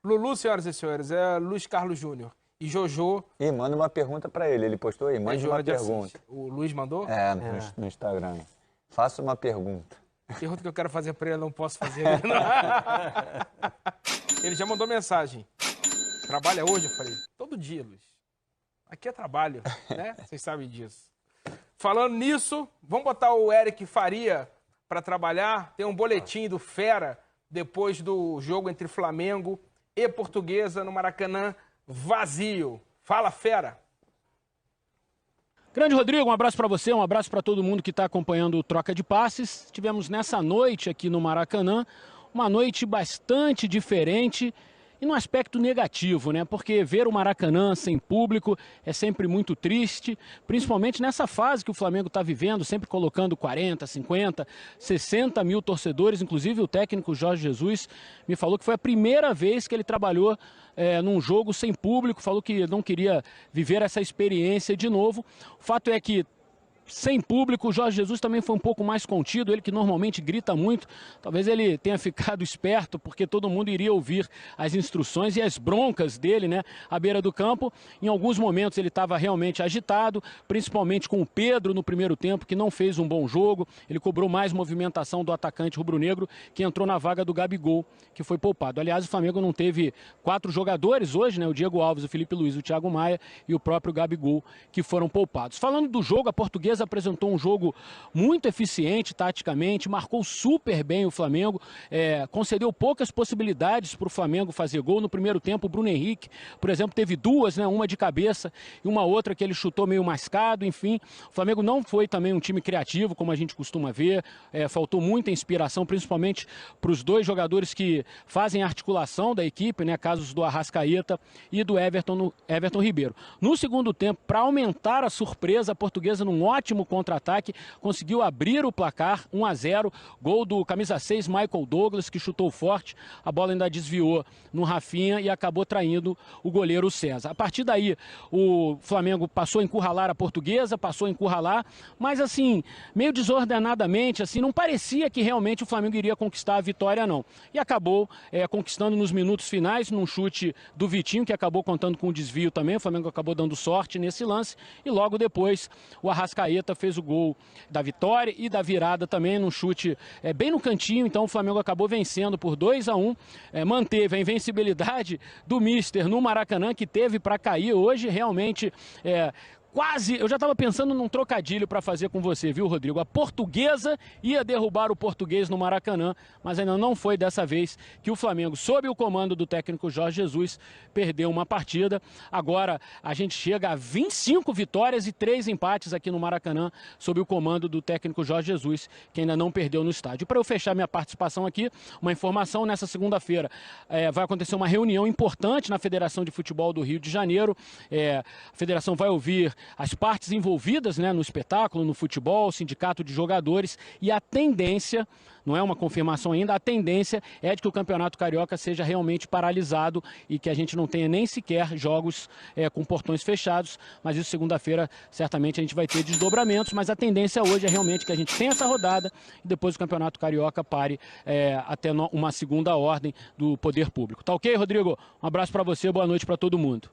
Lulu, senhoras e senhores, é Luiz Carlos Júnior. E Jojo... E manda uma pergunta pra ele. Ele postou aí, manda uma pergunta. O Luiz mandou? No Instagram. Faça uma pergunta. Pergunta que eu quero fazer pra ele, eu não posso fazer. Ele já mandou mensagem. Trabalha hoje? Eu falei, todo dia, Luiz. Aqui é trabalho, né? Vocês sabem disso. Falando nisso, vamos botar o Eric Faria para trabalhar. Tem um boletim do Fera, depois do jogo entre Flamengo e Portuguesa no Maracanã, vazio. Fala, Fera! Grande Rodrigo, um abraço para você, um abraço para todo mundo que está acompanhando o Troca de Passes. Tivemos nessa noite aqui no Maracanã, uma noite bastante diferente e num aspecto negativo, né? Porque ver o Maracanã sem público é sempre muito triste, principalmente nessa fase que o Flamengo está vivendo, sempre colocando 40, 50, 60 mil torcedores. Inclusive o técnico Jorge Jesus me falou que foi a primeira vez que ele trabalhou num jogo sem público, falou que não queria viver essa experiência de novo. O fato é que sem público, o Jorge Jesus também foi um pouco mais contido, ele que normalmente grita muito, talvez ele tenha ficado esperto, porque todo mundo iria ouvir as instruções e as broncas dele, né, à beira do campo. Em alguns momentos ele estava realmente agitado, principalmente com o Pedro no primeiro tempo, que não fez um bom jogo, ele cobrou mais movimentação do atacante rubro-negro, que entrou na vaga do Gabigol, que foi poupado. Aliás, o Flamengo não teve 4 jogadores hoje, né, o Diego Alves, o Felipe Luiz, o Thiago Maia e o próprio Gabigol, que foram poupados. Falando do jogo, a Portuguesa apresentou um jogo muito eficiente taticamente, marcou super bem o Flamengo, concedeu poucas possibilidades para o Flamengo fazer gol. No primeiro tempo, o Bruno Henrique, por exemplo, teve 2, né, uma de cabeça e uma outra que ele chutou meio mascado, enfim. O Flamengo não foi também um time criativo, como a gente costuma ver, faltou muita inspiração, principalmente para os 2 jogadores que fazem a articulação da equipe, né, casos do Arrascaeta e do Everton Ribeiro. No segundo tempo, para aumentar a surpresa, a Portuguesa, num ótimo contra-ataque, conseguiu abrir o placar, 1-0, gol do camisa 6, Michael Douglas, que chutou forte, a bola ainda desviou no Rafinha e acabou traindo o goleiro César. A partir daí, o Flamengo passou a encurralar a Portuguesa, mas assim, meio desordenadamente, assim, não parecia que realmente o Flamengo iria conquistar a vitória, não. E acabou conquistando nos minutos finais, num chute do Vitinho, que acabou contando com o desvio também, o Flamengo acabou dando sorte nesse lance, e logo depois o Arrascaeta fez o gol da vitória e da virada também, num chute bem no cantinho. Então o Flamengo acabou vencendo por 2-1, manteve a invencibilidade do Mister no Maracanã, que teve para cair hoje, realmente quase, eu já estava pensando num trocadilho para fazer com você, viu, Rodrigo? A Portuguesa ia derrubar o Português no Maracanã, mas ainda não foi dessa vez que o Flamengo, sob o comando do técnico Jorge Jesus, perdeu uma partida. Agora a gente chega a 25 vitórias e 3 empates aqui no Maracanã, sob o comando do técnico Jorge Jesus, que ainda não perdeu no estádio. Para eu fechar minha participação aqui, uma informação: nessa segunda-feira vai acontecer uma reunião importante na Federação de Futebol do Rio de Janeiro. A federação vai ouvir as partes envolvidas, né, no espetáculo, no futebol, sindicato de jogadores, e a tendência, não é uma confirmação ainda, a tendência é de que o Campeonato Carioca seja realmente paralisado e que a gente não tenha nem sequer jogos com portões fechados, mas isso segunda-feira certamente a gente vai ter desdobramentos, mas a tendência hoje é realmente que a gente tenha essa rodada e depois o Campeonato Carioca pare até uma segunda ordem do poder público. Tá ok, Rodrigo? Um abraço para você, boa noite para todo mundo.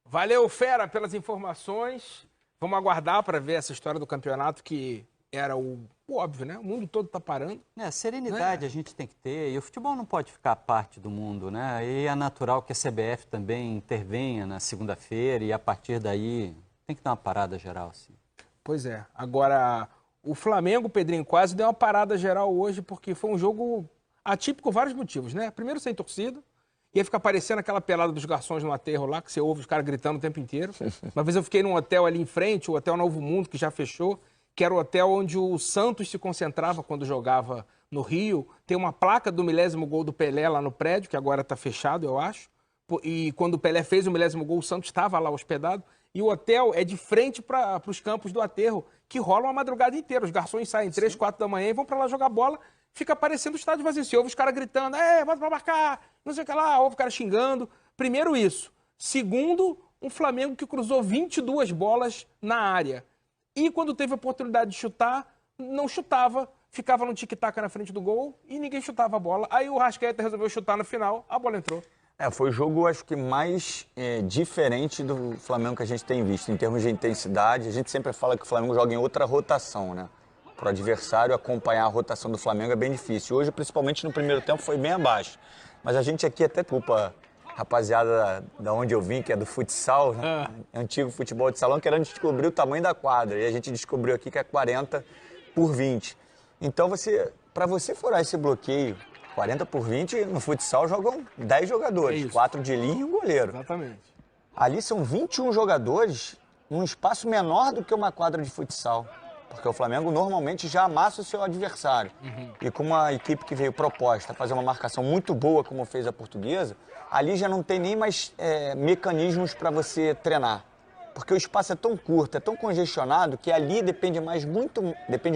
Valeu, Fera, pelas informações. Vamos aguardar para ver essa história do campeonato, que era o óbvio, né? O mundo todo está parando. Serenidade a gente tem que ter, e o futebol não pode ficar parte do mundo, né? E é natural que a CBF também intervenha na segunda-feira, e a partir daí tem que dar uma parada geral, sim. Pois é. Agora, o Flamengo, Pedrinho, quase deu uma parada geral hoje, porque foi um jogo atípico por vários motivos, né? Primeiro, sem torcida. Ia ficar parecendo aquela pelada dos garçons no aterro lá, que você ouve os caras gritando o tempo inteiro. Uma vez eu fiquei num hotel ali em frente, o Hotel Novo Mundo, que já fechou, que era o hotel onde o Santos se concentrava quando jogava no Rio. Tem uma placa do 10º gol do Pelé lá no prédio, que agora está fechado, eu acho. E quando o Pelé fez o 10º gol, o Santos estava lá hospedado. E o hotel é de frente para os campos do aterro, que rolam a madrugada inteira. Os garçons saem 3, 4 da manhã e vão para lá jogar bola. Fica parecendo o estádio vazio. Você ouve os caras gritando, volta pra marcar, não sei o que lá, ouve o cara xingando. Primeiro isso. Segundo, um Flamengo que cruzou 22 bolas na área. E quando teve a oportunidade de chutar, não chutava, ficava no tic-tac na frente do gol e ninguém chutava a bola. Aí o Arrascaeta resolveu chutar no final, a bola entrou. Foi o jogo, acho que, mais diferente do Flamengo que a gente tem visto. Em termos de intensidade, a gente sempre fala que o Flamengo joga em outra rotação, né? Para o adversário acompanhar a rotação do Flamengo é bem difícil. Hoje, principalmente no primeiro tempo, foi bem abaixo. Mas a gente aqui até culpa rapaziada da onde eu vim, que é do futsal, né? Antigo futebol de salão, querendo descobrir o tamanho da quadra. E a gente descobriu aqui que é 40 por 20. Então, para você furar esse bloqueio, 40 por 20, no futsal jogam 10 jogadores, 4 de linha e um goleiro. Exatamente. Ali são 21 jogadores num espaço menor do que uma quadra de futsal. Porque o Flamengo normalmente já amassa o seu adversário. E com uma equipe que veio proposta a fazer uma marcação muito boa, como fez a Portuguesa, ali já não tem nem mais mecanismos para você treinar. Porque o espaço é tão curto, é tão congestionado, que ali depende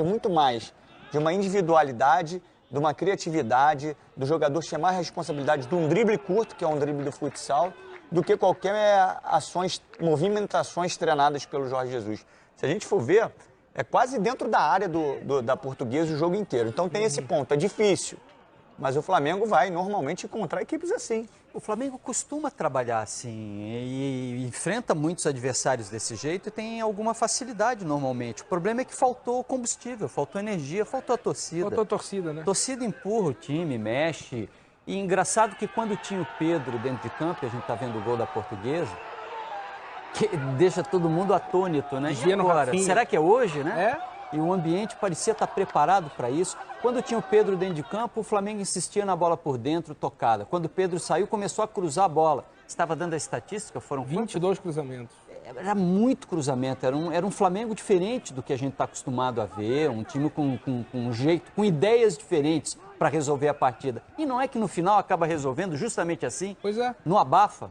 muito mais de uma individualidade, de uma criatividade, do jogador chamar a responsabilidade de um drible curto, que é um drible do futsal, do que qualquer movimentações treinadas pelo Jorge Jesus. Se a gente for ver, é quase dentro da área da Portuguesa o jogo inteiro. Então tem esse ponto, é difícil. Mas o Flamengo vai normalmente encontrar equipes assim. O Flamengo costuma trabalhar assim e enfrenta muitos adversários desse jeito e tem alguma facilidade normalmente. O problema é que faltou combustível, faltou energia, faltou a torcida. Faltou a torcida, né? A torcida empurra o time, mexe. E engraçado que quando tinha o Pedro dentro de campo, e a gente está vendo o gol da Portuguesa, que deixa todo mundo atônito, né? E agora? Será que é hoje, né? E o ambiente parecia estar preparado para isso. Quando tinha o Pedro dentro de campo, o Flamengo insistia na bola por dentro, tocada. Quando o Pedro saiu, começou a cruzar a bola. Estava dando a estatística, foram 22 cruzamentos. Era muito cruzamento, era um Flamengo diferente do que a gente está acostumado a ver, um time com um jeito, com ideias diferentes para resolver a partida. E não é que no final acaba resolvendo justamente assim? Pois é. No abafa.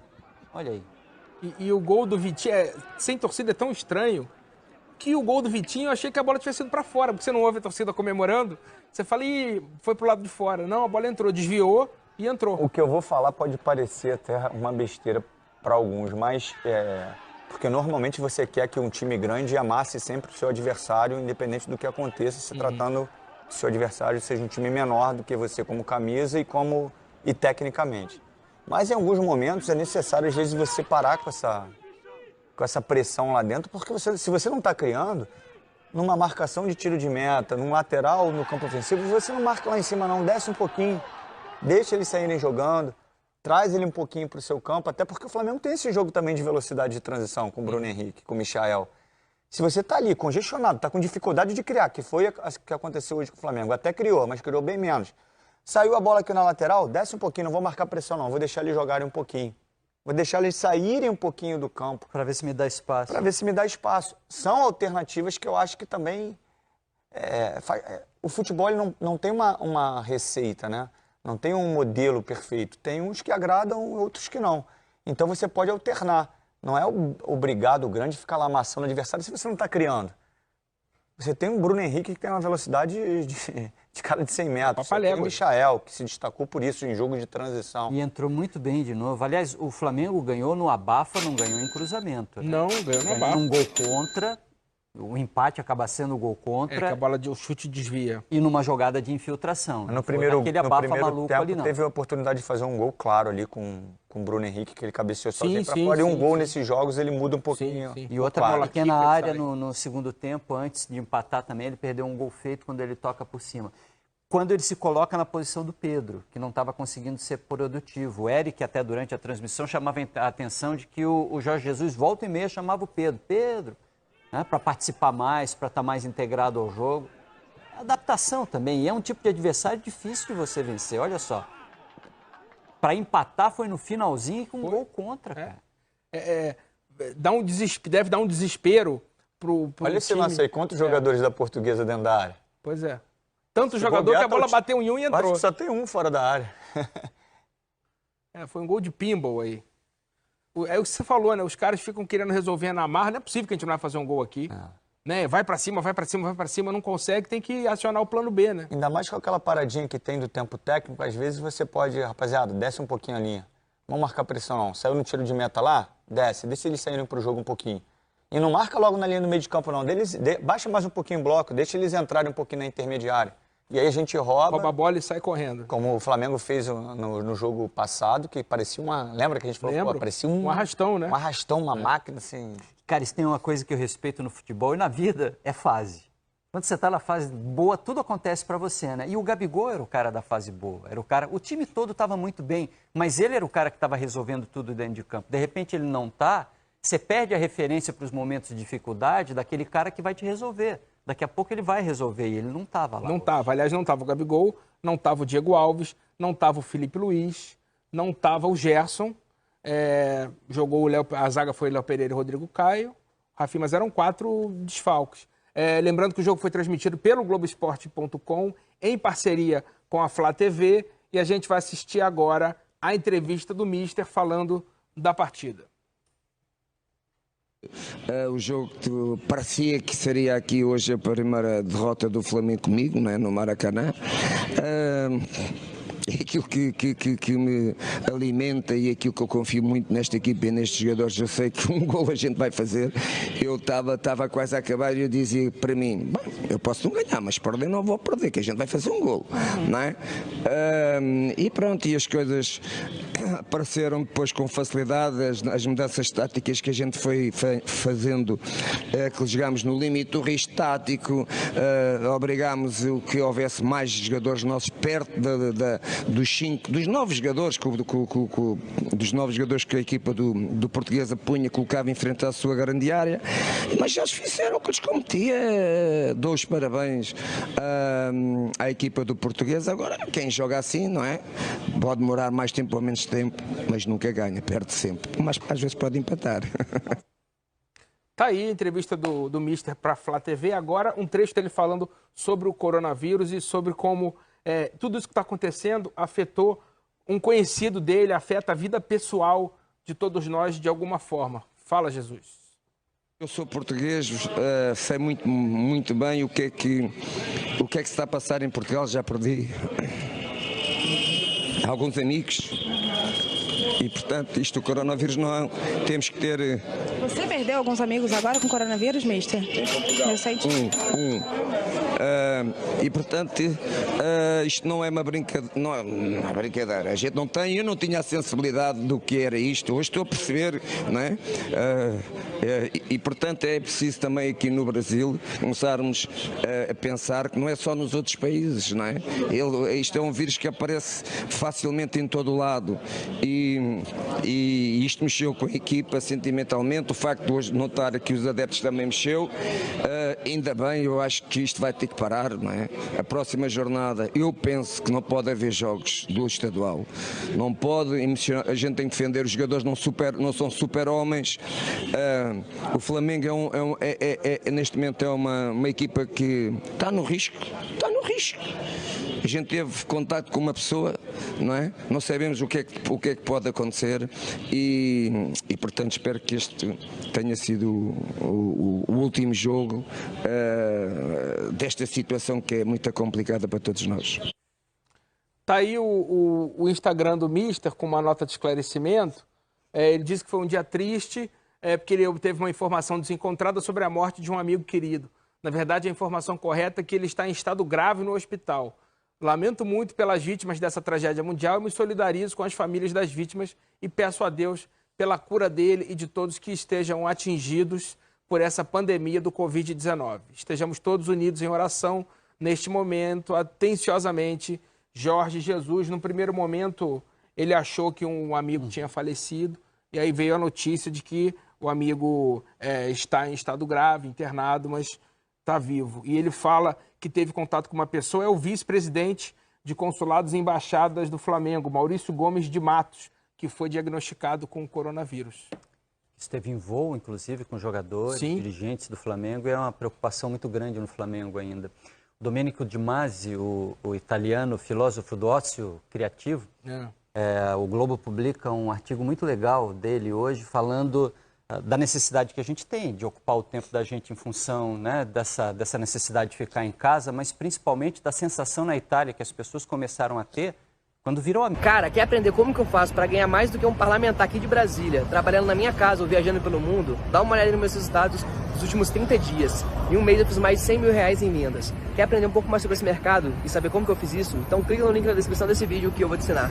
Olha aí. E o gol do Vitinho, sem torcida, é tão estranho que o gol do Vitinho eu achei que a bola tivesse ido para fora, porque você não ouve a torcida comemorando. Você fala, ih, foi pro lado de fora. Não, a bola entrou, desviou e entrou. O que eu vou falar pode parecer até uma besteira para alguns, mas porque normalmente você quer que um time grande amasse sempre o seu adversário, independente do que aconteça, se tratando do seu adversário seja um time menor do que você como camisa e tecnicamente. Mas em alguns momentos é necessário, às vezes, você parar com essa pressão lá dentro, porque se você não está criando, numa marcação de tiro de meta, num lateral, no campo ofensivo, você não marca lá em cima não, desce um pouquinho, deixa eles saírem jogando, traz ele um pouquinho para o seu campo, até porque o Flamengo tem esse jogo também de velocidade de transição com o Bruno Henrique, com o Michael. Se você está ali congestionado, está com dificuldade de criar, que foi o que aconteceu hoje com o Flamengo, até criou, mas criou bem menos. Saiu a bola aqui na lateral, desce um pouquinho, não vou marcar pressão não, vou deixar eles jogarem um pouquinho. Vou deixar eles saírem um pouquinho do campo. Para ver se me dá espaço. Para ver se me dá espaço. São alternativas que eu acho que também... o futebol ele não tem uma receita, né? Não tem um modelo perfeito. Tem uns que agradam, outros que não. Então você pode alternar. Não é obrigado o grande ficar lá amassando o adversário se você não está criando. Você tem um Bruno Henrique que tem uma velocidade de cara de 100 metros. Você tem o Michael, que se destacou por isso em jogo de transição. E entrou muito bem de novo. Aliás, o Flamengo ganhou no abafa, não ganhou em cruzamento. Né? Não, ganhou no abafa. Um gol contra, o empate acaba sendo o gol contra. Que a bola o chute desvia. E numa jogada de infiltração. No primeiro tempo, ali, não. Teve a oportunidade de fazer um gol claro ali com o Bruno Henrique, que ele cabeceou sozinho para fora. E um gol nesses jogos, ele muda um pouquinho. Sim. E outra bola pequena área no segundo tempo, antes de empatar também, ele perdeu um gol feito quando ele toca por cima. Quando ele se coloca na posição do Pedro, que não estava conseguindo ser produtivo. O Eric, até durante a transmissão, chamava a atenção de que o Jorge Jesus, volta e meia, chamava o Pedro, né, para participar mais, para estar mais integrado ao jogo. Adaptação também, e é um tipo de adversário difícil de você vencer, olha só. Para empatar foi no finalzinho e com um gol contra, cara. Deve dar um desespero pro olha esse lance aí, quantos jogadores da Portuguesa dentro da área? Pois é. Tanto jogador que a bola bateu em um e entrou. Acho que só tem um fora da área. Foi um gol de pinball aí. É o que você falou, né? Os caras ficam querendo resolver na marra. Não é possível que a gente não vai fazer um gol aqui. Né? Vai pra cima, não consegue, tem que acionar o plano B, né? Ainda mais com aquela paradinha que tem do tempo técnico, às vezes você pode, rapaziada, desce um pouquinho a linha. Vamos marcar pressão não. Saiu no tiro de meta lá? Desce, deixa eles saírem pro jogo um pouquinho. E não marca logo na linha do meio de campo não. Baixa mais um pouquinho o bloco, deixa eles entrarem um pouquinho na intermediária. E aí a gente rouba a bola e sai correndo. Como o Flamengo fez no jogo passado, que parecia uma... Lembra que a gente falou? Pô, parecia um arrastão, né? Um arrastão, uma máquina, assim... Cara, isso tem uma coisa que eu respeito no futebol e na vida, é fase. Quando você está na fase boa, tudo acontece para você, né? E o Gabigol era o cara da fase boa, era o cara... O time todo estava muito bem, mas ele era o cara que estava resolvendo tudo dentro de campo. De repente ele não está, você perde a referência para os momentos de dificuldade daquele cara que vai te resolver. Daqui a pouco ele vai resolver e ele não estava lá. Não estava. Aliás, não estava o Gabigol, não estava o Diego Alves, não estava o Felipe Luiz, não estava o Gerson. Jogou a zaga foi Léo Pereira e Rodrigo Caio. Rafinha, mas eram 4 desfalques. Lembrando que o jogo foi transmitido pelo Globoesporte.com em parceria com a Flá TV e a gente vai assistir agora a entrevista do Mister falando da partida. O jogo parecia que seria aqui hoje a primeira derrota do Flamengo comigo, né, no Maracanã. Aquilo que me alimenta e aquilo que eu confio muito nesta equipa e nestes jogadores, eu sei que um gol a gente vai fazer. Eu estava quase a acabar e eu dizia para mim, bom, eu posso não ganhar, mas perder não vou perder, que a gente vai fazer um gol, não é? E pronto, e as coisas apareceram depois com facilidade, as mudanças táticas que a gente foi fazendo, que chegámos no limite do risco tático, obrigámos que houvesse mais jogadores nossos perto dos novos jogadores que a equipa do Portuguesa punha, colocava em frente à sua grande área, mas eles fizeram o que lhes competia. Dou os parabéns à equipa do Portuguesa. Agora, quem joga assim, não é? Pode demorar mais tempo ou menos tempo, mas nunca ganha, perde sempre, mas às vezes pode empatar. Tá aí a entrevista do Mister para a Flá TV. Agora um trecho dele falando sobre o coronavírus e sobre como tudo isso que está acontecendo afetou um conhecido dele, afeta a vida pessoal de todos nós de alguma forma. Fala, Jesus. Eu sou português, sei muito bem o que é que se está a passar em Portugal. Já perdi alguns amigos e, portanto, isto do coronavírus não temos que ter... Você perdeu alguns amigos agora com coronavírus, mister? Eu sei disso. E, portanto, isto não é uma brincadeira, não é uma brincadeira. A gente eu não tinha a sensibilidade do que era isto. Hoje estou a perceber, não é? E, portanto, é preciso também aqui no Brasil começarmos a pensar que não é só nos outros países, não é? Isto é um vírus que aparece facilmente em todo o lado e isto mexeu com a equipa sentimentalmente. O facto de hoje não estar aqui os adeptos também mexeu. Ainda bem, eu acho que isto vai ter que parar, não é? A próxima jornada, eu penso que não pode haver jogos do estadual. Não pode emocionar, a gente tem que defender, os jogadores não são super-homens. O Flamengo neste momento é uma equipa que está no risco. A gente teve contato com uma pessoa, não é? Não sabemos o que é que pode acontecer e portanto, espero que este tenha sido o último jogo desta situação que é muito complicada para todos nós. Está aí o Instagram do Mister com uma nota de esclarecimento. Ele disse que foi um dia triste porque ele obteve uma informação desencontrada sobre a morte de um amigo querido. Na verdade, a informação correta é que ele está em estado grave no hospital. Lamento muito pelas vítimas dessa tragédia mundial e me solidarizo com as famílias das vítimas e peço a Deus pela cura dele e de todos que estejam atingidos por essa pandemia do Covid-19. Estejamos todos unidos em oração neste momento, atenciosamente. Jorge Jesus, no primeiro momento, ele achou que um amigo tinha falecido e aí veio a notícia de que o amigo está em estado grave, internado, mas está vivo. E ele fala que teve contato com uma pessoa, é o vice-presidente de consulados e embaixadas do Flamengo, Maurício Gomes de Matos, que foi diagnosticado com o coronavírus. Esteve em voo, inclusive, com jogadores, dirigentes do Flamengo, e é uma preocupação muito grande no Flamengo ainda. Domenico Di Masi, o italiano filósofo do ócio criativo, o Globo publica um artigo muito legal dele hoje, falando da necessidade que a gente tem de ocupar o tempo da gente em função, né, dessa necessidade de ficar em casa, mas principalmente da sensação na Itália que as pessoas começaram a ter Quando virou... Cara, quer aprender como que eu faço para ganhar mais do que um parlamentar aqui de Brasília, trabalhando na minha casa ou viajando pelo mundo? Dá uma olhada nos meus resultados dos últimos 30 dias. Em um mês eu fiz mais de 100 mil reais em vendas. Quer aprender um pouco mais sobre esse mercado e saber como que eu fiz isso? Então clica no link na descrição desse vídeo que eu vou te ensinar.